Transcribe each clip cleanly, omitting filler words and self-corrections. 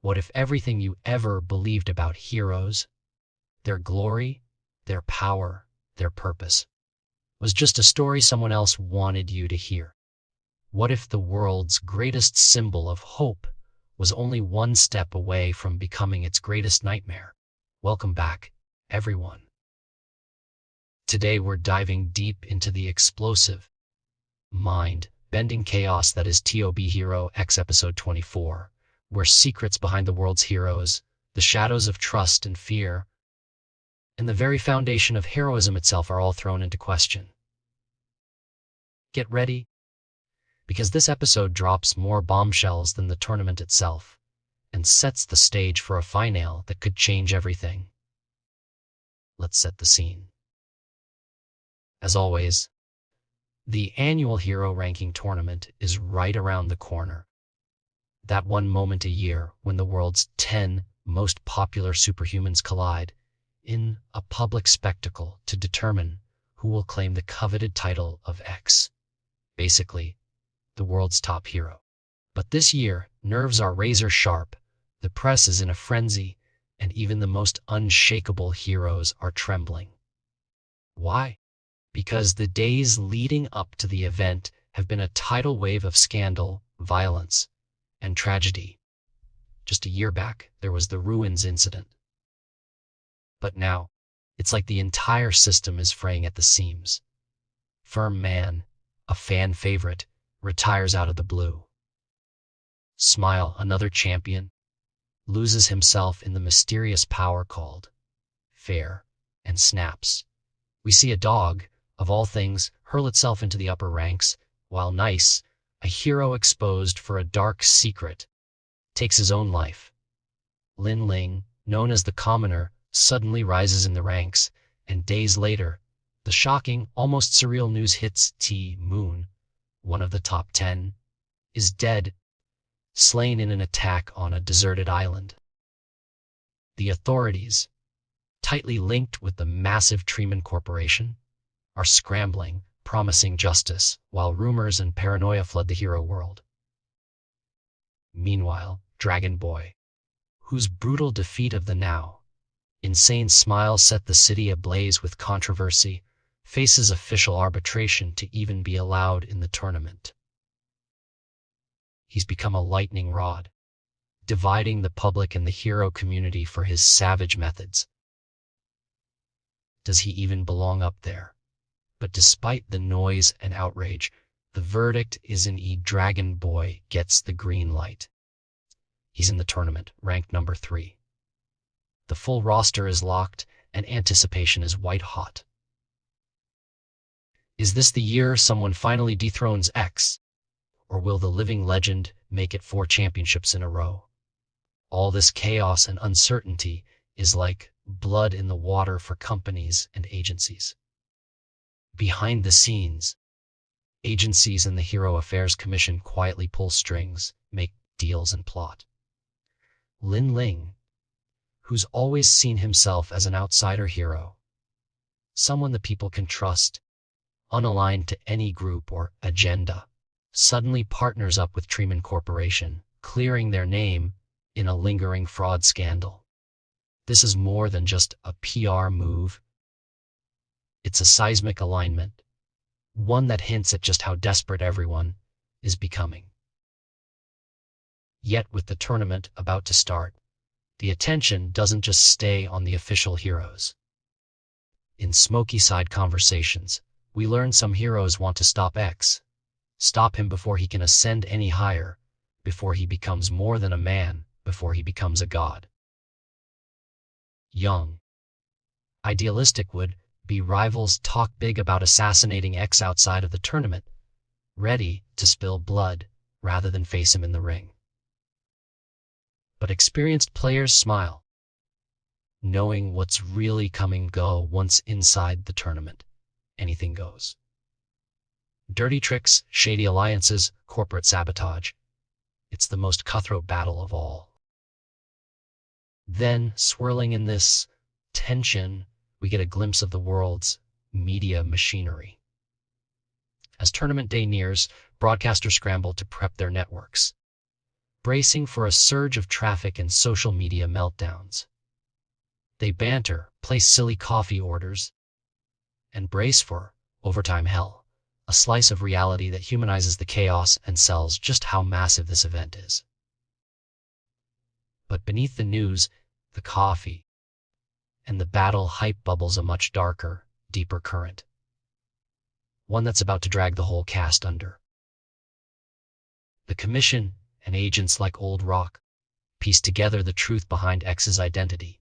What if everything you ever believed about heroes, their glory, their power, their purpose, was just a story someone else wanted you to hear? What if the world's greatest symbol of hope was only one step away from becoming its greatest nightmare? Welcome back, everyone. Today we're diving deep into the explosive, mind-bending chaos that is TOB Hero X Episode 24, where secrets behind the world's heroes, the shadows of trust and fear, and the very foundation of heroism itself are all thrown into question. Get ready, because this episode drops more bombshells than the tournament itself, and sets the stage for a finale that could change everything. Let's set the scene. As always, the annual Hero Ranking Tournament is right around the corner. That one moment a year when the world's 10 most popular superhumans collide in a public spectacle to determine who will claim the coveted title of X, basically, the world's top hero. But this year, nerves are razor sharp, the press is in a frenzy, and even the most unshakable heroes are trembling. Why? Because the days leading up to the event have been a tidal wave of scandal, violence, and tragedy. Just a year back, there was the Ruins incident. But now, it's like the entire system is fraying at the seams. Firm Man, a fan favorite, retires out of the blue. Smile, another champion, loses himself in the mysterious power called Fair, and snaps. We see a dog, of all things, hurl itself into the upper ranks, while Nice, a hero exposed for a dark secret, takes his own life. Lin Ling, known as the Commoner, suddenly rises in the ranks, and days later, the shocking, almost surreal news hits T-Moon, one of the top 10, is dead, slain in an attack on a deserted island. The authorities, tightly linked with the massive Treeman Corporation, are scrambling, promising justice, while rumors and paranoia flood the hero world. Meanwhile, Dragon Boy, whose brutal defeat of the now insane Smile set the city ablaze with controversy, faces official arbitration to even be allowed in the tournament. He's become a lightning rod, dividing the public and the hero community for his savage methods. Does he even belong up there? But despite the noise and outrage, the verdict is Dragon Boy gets the green light. He's in the tournament, ranked number 3. The full roster is locked, and anticipation is white hot. Is this the year someone finally dethrones X? Or will the living legend make it 4 championships in a row? All this chaos and uncertainty is like blood in the water for companies and agencies. Behind the scenes, agencies and the Hero Affairs Commission quietly pull strings, make deals, and plot. Lin Ling, who's always seen himself as an outsider hero, someone the people can trust, unaligned to any group or agenda, suddenly partners up with Treeman Corporation, clearing their name in a lingering fraud scandal. This is more than just a PR move. It's a seismic alignment, one that hints at just how desperate everyone is becoming. Yet with the tournament about to start, the attention doesn't just stay on the official heroes. In smoky side conversations, we learn some heroes want to stop X, stop him before he can ascend any higher, before he becomes more than a man, before he becomes a god. Young, idealistic would-be rivals talk big about assassinating X outside of the tournament, ready to spill blood rather than face him in the ring. But experienced players smile, knowing what's really coming go once inside the tournament. Anything goes. Dirty tricks, shady alliances, corporate sabotage. It's the most cutthroat battle of all. Then, swirling in this tension, we get a glimpse of the world's media machinery. As tournament day nears, broadcasters scramble to prep their networks. bracing for a surge of traffic and social media meltdowns. They banter, place silly coffee orders, and brace for overtime hell, a slice of reality that humanizes the chaos and sells just how massive this event is. But beneath the news, the coffee, and the battle hype bubbles a much darker, deeper current. One that's about to drag the whole cast under. The Commission and agents like Old Rock piece together the truth behind X's identity.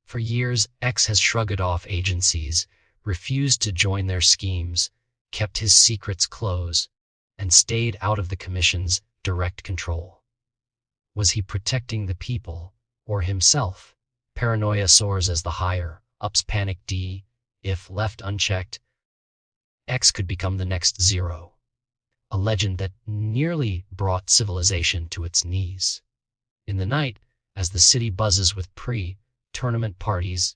For years, X has shrugged off agencies, refused to join their schemes, kept his secrets close, and stayed out of the Commission's direct control. Was he protecting the people or himself? Paranoia soars as the higher ups panic. If left unchecked, X could become the next Zero, a legend that nearly brought civilization to its knees. In the night, as the city buzzes with pre-tournament parties,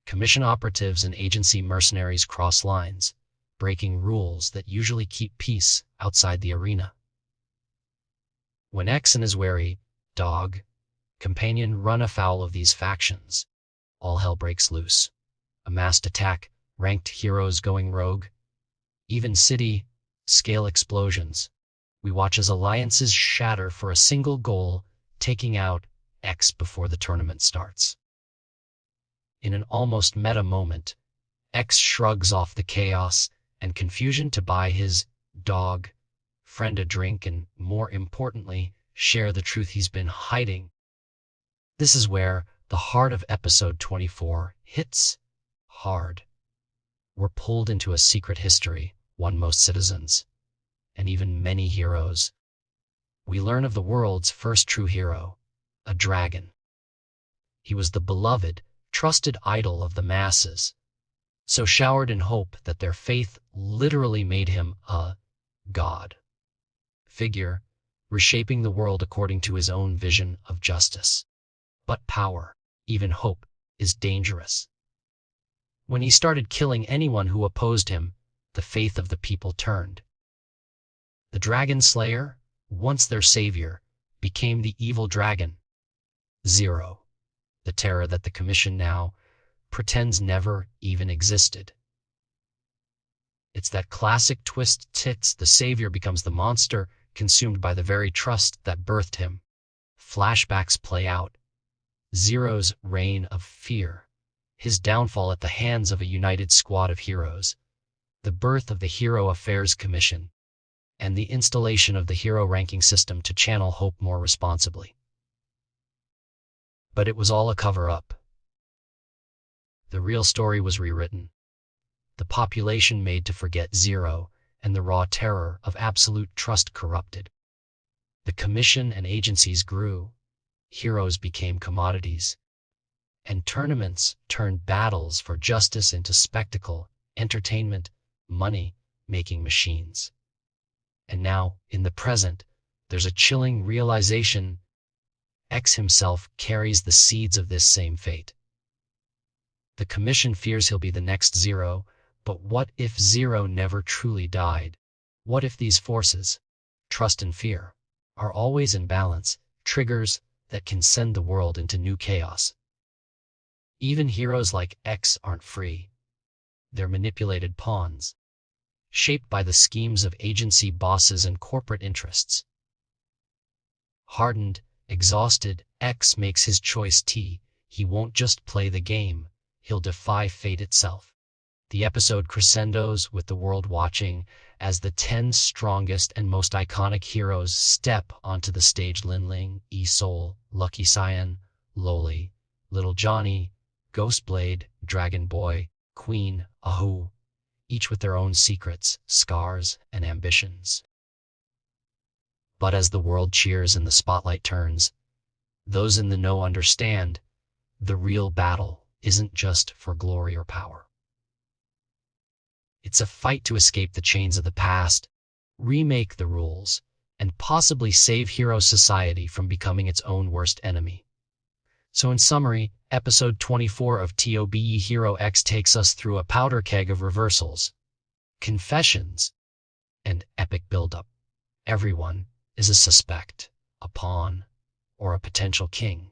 Commission operatives and agency mercenaries cross lines, breaking rules that usually keep peace outside the arena. When X and his wary dog companion run afoul of these factions, all hell breaks loose. A massed attack, ranked heroes going rogue, even city-scale explosions. We watch as alliances shatter for a single goal, taking out X before the tournament starts. In an almost meta moment, X shrugs off the chaos and confusion to buy his dog friend a drink and, more importantly, share the truth he's been hiding. This is where the heart of episode 24 hits hard. We're pulled into a secret history, one most citizens, and even many heroes. We learn of the world's first true hero, a dragon. He was the beloved, trusted idol of the masses, so showered in hope that their faith literally made him a god figure, reshaping the world according to his own vision of justice. But power, even hope, is dangerous. When he started killing anyone who opposed him, the faith of the people turned. The Dragon Slayer, once their savior, became the evil dragon, Zero, the terror that the Commission now pretends never even existed. It's that classic twist tits, the savior becomes the monster, consumed by the very trust that birthed him. Flashbacks play out. Zero's reign of fear, his downfall at the hands of a united squad of heroes, the birth of the Hero Affairs Commission, and the installation of the hero ranking system to channel hope more responsibly. But it was all a cover-up. The real story was rewritten. The population made to forget Zero, and the raw terror of absolute trust corrupted. The Commission and agencies grew. Heroes became commodities, and tournaments turned battles for justice into spectacle, entertainment, money-making machines. And now, in the present, there's a chilling realization: X himself carries the seeds of this same fate. The Commission fears he'll be the next Zero, but what if Zero never truly died? What if these forces, trust and fear, are always in balance, triggers that can send the world into new chaos? Even heroes like X aren't free. They're manipulated pawns, shaped by the schemes of agency bosses and corporate interests. Hardened, exhausted, X makes his choice. He won't just play the game, he'll defy fate itself. The episode crescendos with the world watching as the 10 strongest and most iconic heroes step onto the stage. Linling, E-Soul, Lucky Cyan, Loli, Little Johnny, Ghostblade, Dragon Boy, Queen, Ahu, each with their own secrets, scars, and ambitions. But as the world cheers and the spotlight turns, those in the know understand the real battle isn't just for glory or power. It's a fight to escape the chains of the past, remake the rules, and possibly save Hero Society from becoming its own worst enemy. So in summary, episode 24 of TOBE Hero X takes us through a powder keg of reversals, confessions, and epic buildup. Everyone, is a suspect, a pawn, or a potential king.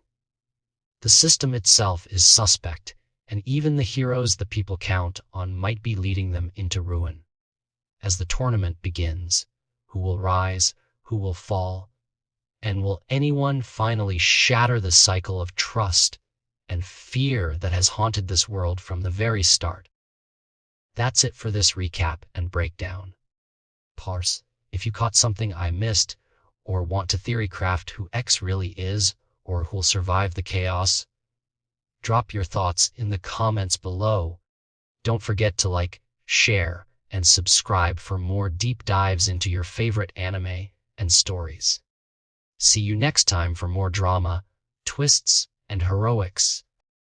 The system itself is suspect, and even the heroes the people count on might be leading them into ruin. As the tournament begins, who will rise, who will fall, and will anyone finally shatter the cycle of trust and fear that has haunted this world from the very start? That's it for this recap and breakdown. Parse, if you caught something I missed, or want to theorycraft who X really is, or who'll survive the chaos, drop your thoughts in the comments below. Don't forget to like, share, and subscribe for more deep dives into your favorite anime and stories. See you next time for more drama, twists, and heroics.